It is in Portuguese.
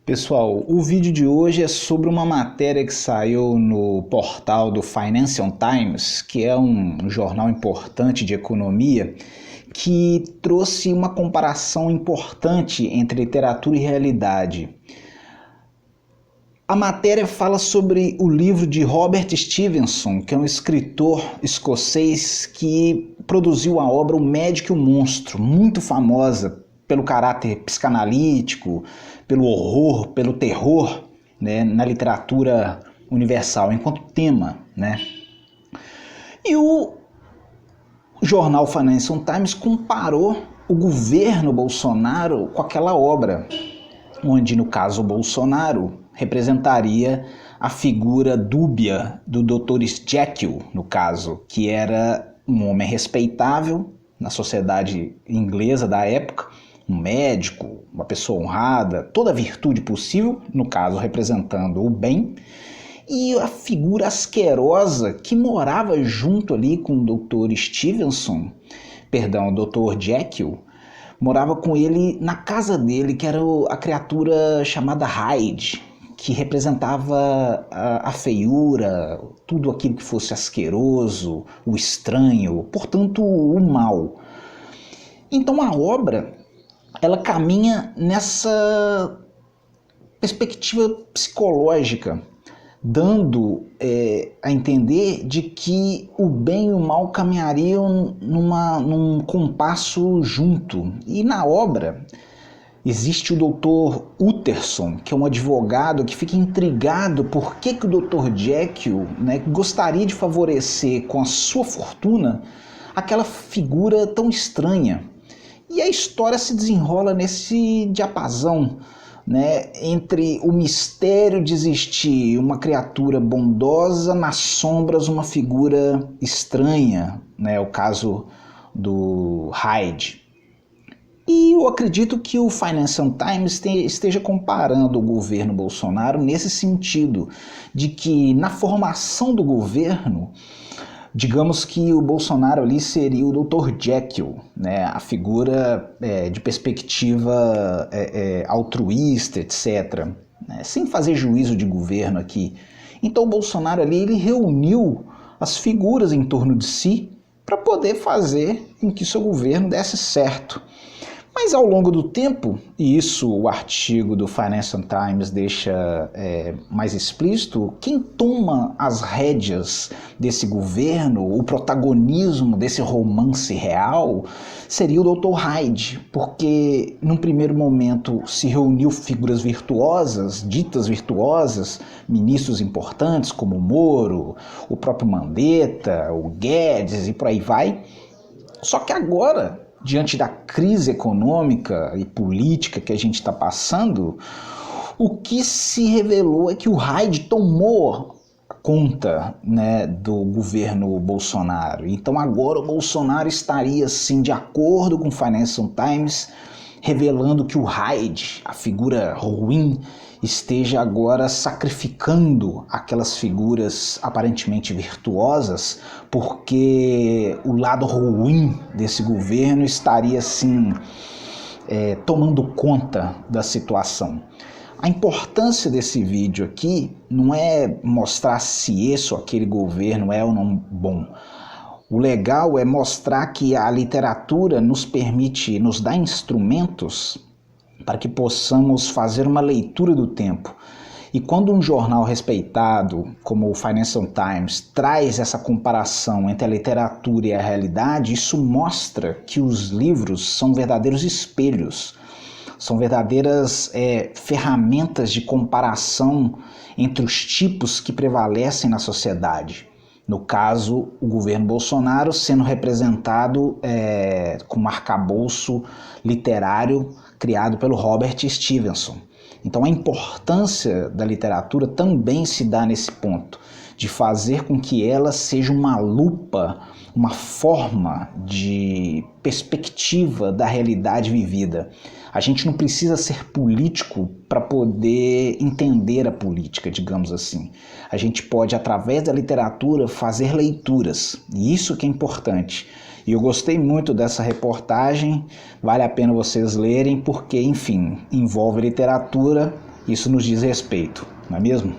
Pessoal, o vídeo de hoje é sobre uma matéria que saiu no portal do Financial Times, que é um jornal importante de economia, que trouxe uma comparação importante entre literatura e realidade. A matéria fala sobre o livro de Robert Stevenson, que é um escritor escocês que produziu a obra O Médico e o Monstro, muito famosa pelo caráter psicanalítico, pelo horror, pelo terror, né, na literatura universal, enquanto tema, né? E o jornal Financial Times comparou o governo Bolsonaro com aquela obra, onde, no caso, o Bolsonaro representaria a figura dúbia do Dr. Jekyll, no caso, que era um homem respeitável na sociedade inglesa da época, um médico, uma pessoa honrada, toda a virtude possível, no caso representando o bem, e a figura asquerosa que morava junto ali com o Dr. o Dr. Jekyll, morava com ele na casa dele, que era a criatura chamada Hyde, que representava a feiura, tudo aquilo que fosse asqueroso, o estranho, portanto o mal. Então a obra ela caminha nessa perspectiva psicológica, dando a entender de que o bem e o mal caminhariam num compasso junto. E na obra existe o Dr. Utterson, que é um advogado que fica intrigado por que o Dr. Jekyll, né, gostaria de favorecer com a sua fortuna aquela figura tão estranha. E a história se desenrola nesse diapasão, né, entre o mistério de existir uma criatura bondosa, nas sombras uma figura estranha, né, o caso do Hyde. E eu acredito que o Financial Times esteja comparando o governo Bolsonaro nesse sentido, de que na formação do governo, digamos que o Bolsonaro ali seria o Dr. Jekyll, né? A figura de perspectiva altruísta, etc., né? Sem fazer juízo de governo aqui. Então o Bolsonaro ali ele reuniu as figuras em torno de si para poder fazer com que seu governo desse certo. Mas ao longo do tempo, e isso o artigo do Financial Times deixa mais explícito, quem toma as rédeas desse governo, o protagonismo desse romance real, seria o Dr. Hyde, porque num primeiro momento se reuniu figuras virtuosas, ditas virtuosas, ministros importantes como o Moro, o próprio Mandetta, o Guedes e por aí vai, só que agora, diante da crise econômica e política que a gente está passando, o que se revelou é que o Hyde tomou conta, né, do governo Bolsonaro. Então agora o Bolsonaro estaria, sim, de acordo com o Financial Times, revelando que o Hyde, a figura ruim, esteja agora sacrificando aquelas figuras aparentemente virtuosas, porque o lado ruim desse governo estaria assim tomando conta da situação. A importância desse vídeo aqui não é mostrar se esse ou aquele governo é ou não bom. O legal é mostrar que a literatura nos permite, nos dá instrumentos para que possamos fazer uma leitura do tempo. E quando um jornal respeitado, como o Financial Times, traz essa comparação entre a literatura e a realidade, isso mostra que os livros são verdadeiros espelhos, são verdadeiras ferramentas de comparação entre os tipos que prevalecem na sociedade. No caso, o governo Bolsonaro sendo representado com um arcabouço literário criado pelo Robert Stevenson. Então a importância da literatura também se dá nesse ponto, de fazer com que ela seja uma lupa, uma forma de perspectiva da realidade vivida. A gente não precisa ser político para poder entender a política, digamos assim. A gente pode, através da literatura, fazer leituras, e isso que é importante. E eu gostei muito dessa reportagem, vale a pena vocês lerem, porque, enfim, envolve literatura Isso nos diz respeito, não é mesmo?